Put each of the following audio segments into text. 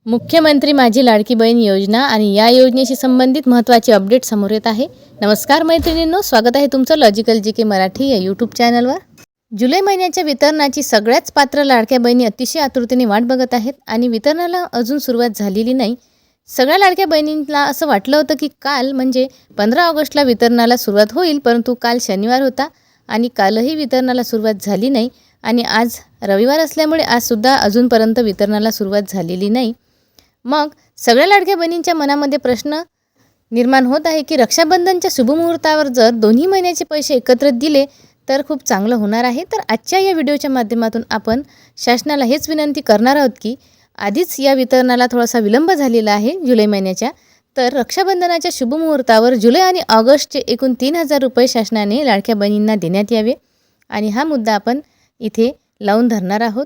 मुख्यमंत्री माझी लाडकी बहीण योजना आणि या योजनेशी संबंधित महत्त्वाचे अपडेट समोर येत आहे. नमस्कार मैत्रिणींनो, स्वागत आहे तुमचं लॉजिकल जी के मराठी या यूट्यूब चॅनलवर. जुलै महिन्याच्या वितरणाची सगळ्याच पात्र लाडक्या बहिणी अतिशय आतुरतेने वाट बघत आहेत आणि वितरणाला अजून सुरुवात झालेली नाही. सगळ्या लाडक्या बहिणींना असं वाटलं होतं की काल म्हणजे 15 ऑगस्टला वितरणाला सुरुवात होईल, परंतु काल शनिवार होता आणि कालही वितरणाला सुरुवात झाली नाही आणि आज रविवार असल्यामुळे आजसुद्धा अजूनपर्यंत वितरणाला सुरुवात झालेली नाही. मग सगळ्या लाडक्या बहिणींच्या मनामध्ये प्रश्न निर्माण होत आहे की रक्षाबंधनच्या शुभमुहूर्तावर जर दोन्ही महिन्याचे पैसे एकत्रित दिले तर खूप चांगलं होणार आहे. तर आजच्या या व्हिडिओच्या माध्यमातून आपण शासनाला हेच विनंती करणार आहोत की आधीच या वितरणाला थोडासा विलंब झालेला आहे जुलै महिन्याच्या. तर रक्षाबंधनाच्या शुभमुहूर्तावर जुलै आणि ऑगस्टचे एकूण 3,000 रुपये शासनाने लाडक्या बहिणींना देण्यात यावे आणि हा मुद्दा आपण इथे लावून धरणार आहोत.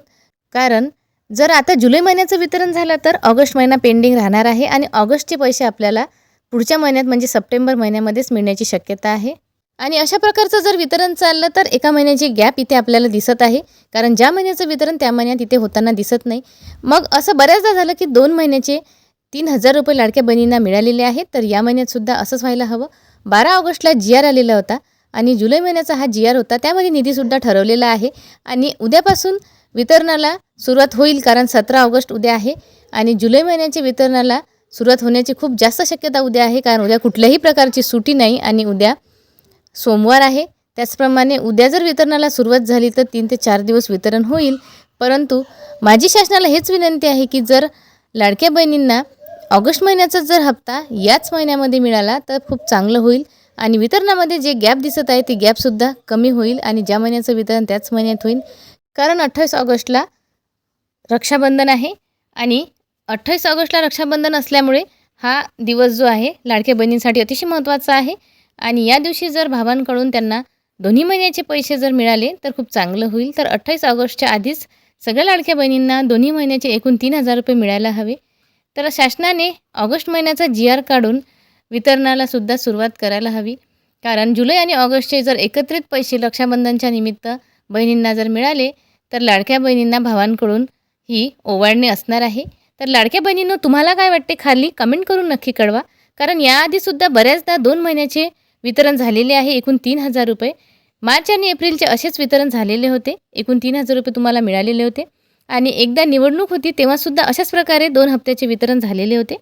कारण जर आता जुलै महिन्याचं वितरण झालं तर ऑगस्ट महिना पेंडिंग राहणार आहे आणि ऑगस्टचे पैसे आपल्याला पुढच्या महिन्यात म्हणजे सप्टेंबर महिन्यामध्येच मिळण्याची शक्यता आहे. आणि अशा प्रकारचं जर वितरण चाललं तर एका महिन्याची गॅप इथे आपल्याला दिसत आहे, कारण ज्या महिन्याचं वितरण त्या महिन्यात इथे होताना दिसत नाही. मग असं बऱ्याचदा झालं की 2 महिन्याचे 3,000 रुपये लाडक्या बहिणींना मिळालेले आहेत. तर या महिन्यातसुद्धा असंच व्हायला हवं. 12 ऑगस्टला GR आलेला होता आणि जुलै महिन्याचा हा GR होता, त्यामध्ये निधीसुद्धा ठरवलेला आहे आणि उद्यापासून वितरणाला सुरुवात होईल. कारण 17 ऑगस्ट उद्या आहे आणि जुलै महिन्याच्या वितरणाला सुरुवात होण्याची खूप जास्त शक्यता उद्या आहे, कारण उद्या कुठल्याही प्रकारची सुट्टी नाही आणि उद्या सोमवार आहे. त्याचप्रमाणे उद्या जर वितरणाला सुरुवात झाली तर 3 ते 4 दिवस वितरण होईल. परंतु माझी शासनाला हेच विनंती आहे की जर लाडक्या बहिणींना ऑगस्ट महिन्याचा जर हप्ता याच महिन्यामध्ये मिळाला तर खूप चांगलं होईल आणि वितरणामध्ये जे गॅप दिसत आहे ती गॅपसुद्धा कमी होईल आणि ज्या महिन्याचं वितरण त्याच महिन्यात होईल. कारण 28 ऑगस्टला रक्षाबंधन आहे आणि 28 ऑगस्टला रक्षाबंधन असल्यामुळे हा दिवस जो आहे लाडक्या बहिणींसाठी अतिशय महत्त्वाचा आहे आणि या दिवशी जर भावांकडून त्यांना दोन्ही महिन्याचे पैसे जर मिळाले तर खूप चांगलं होईल. तर 28 ऑगस्टच्या आधीच सगळ्या लाडक्या बहिणींना दोन्ही महिन्याचे एकूण 3,000 रुपये मिळायला हवे. तर शासनाने ऑगस्ट महिन्याचा GR काढून वितरणालासुद्धा सुरुवात करायला हवी. कारण जुलै आणि ऑगस्टचे जर एकत्रित पैसे रक्षाबंधनच्या निमित्त बहिणींना जर मिळाले तर लाडक्या बहिणींना भावांकडून ही ओवाळणी असणार आहे. तर लाडक्या बहिणींनो, तुम्हाला काय वाटते खाली कमेंट करून नक्की कळवा. कारण याआधीसुद्धा बऱ्याचदा 2 महिन्याचे वितरण झालेले आहे, एकूण 3,000 रुपये. मार्च आणि एप्रिलचे असेच वितरण झालेले होते, एकूण 3,000 रुपये तुम्हाला मिळालेले होते आणि एकदा निवडणूक होती तेव्हासुद्धा अशाच प्रकारे 2 हप्त्याचे वितरण झालेले होते.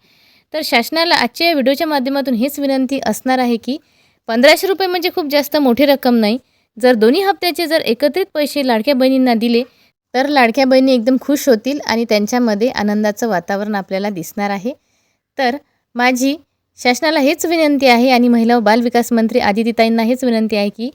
तर शासनाला आजच्या या व्हिडिओच्या माध्यमातून हेच विनंती असणार आहे की 1,500 रुपये म्हणजे खूप जास्त मोठी रक्कम नाही. जर दोन्ही हप्त्याचे जर एकत्रित पैसे लाडक्या बहिणींना दिले तर लाडक्या बहिणी एकदम खुश होतील आणि त्यांच्यामध्ये आनंदाचं वातावरण आपल्याला दिसणार आहे. तर माझी शासनाला हेच विनंती आहे आणि महिला व बालविकास मंत्री आदितीताईंना हेच विनंती आहे की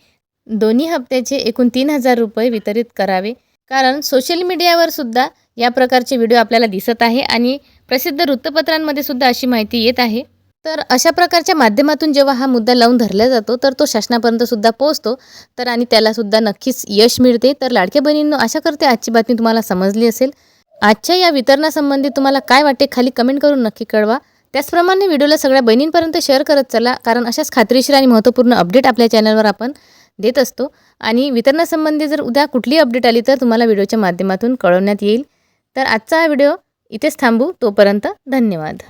दोन्ही हप्त्याचे एकूण 3,000 रुपये वितरित करावे. कारण सोशल मीडियावर सुद्धा या प्रकारचे व्हिडिओ आपल्याला दिसत आहे आणि प्रसिद्ध वृत्तपत्रांमध्ये सुद्धा अशी माहिती येत आहे. तर अशा प्रकारच्या माध्यमातून जेव्हा हा मुद्दा लावून धरला जातो तर तो शासनापर्यंत सुद्धा पोहोचतो तर आणि त्यालासुद्धा नक्कीच यश मिळते. तर लाडक्या बहिणींनो, आशा करते आजची बातमी तुम्हाला समजली असेल. आजच्या या वितरणासंबंधी तुम्हाला काय वाटते खाली कमेंट करून नक्की कळवा. त्याचप्रमाणे व्हिडिओला सगळ्या बहिणींपर्यंत शेअर करत चला, कारण अशाच खात्रीशीर आणि महत्त्वपूर्ण अपडेट आपल्या चॅनलवर आपण देत असतो आणि वितरणासंबंधी जर उद्या कुठली अपडेट आली तर तुम्हाला व्हिडिओच्या माध्यमातून कळवण्यात येईल. तर आजचा हा व्हिडिओ इथेच थांबू. तोपर्यंत धन्यवाद.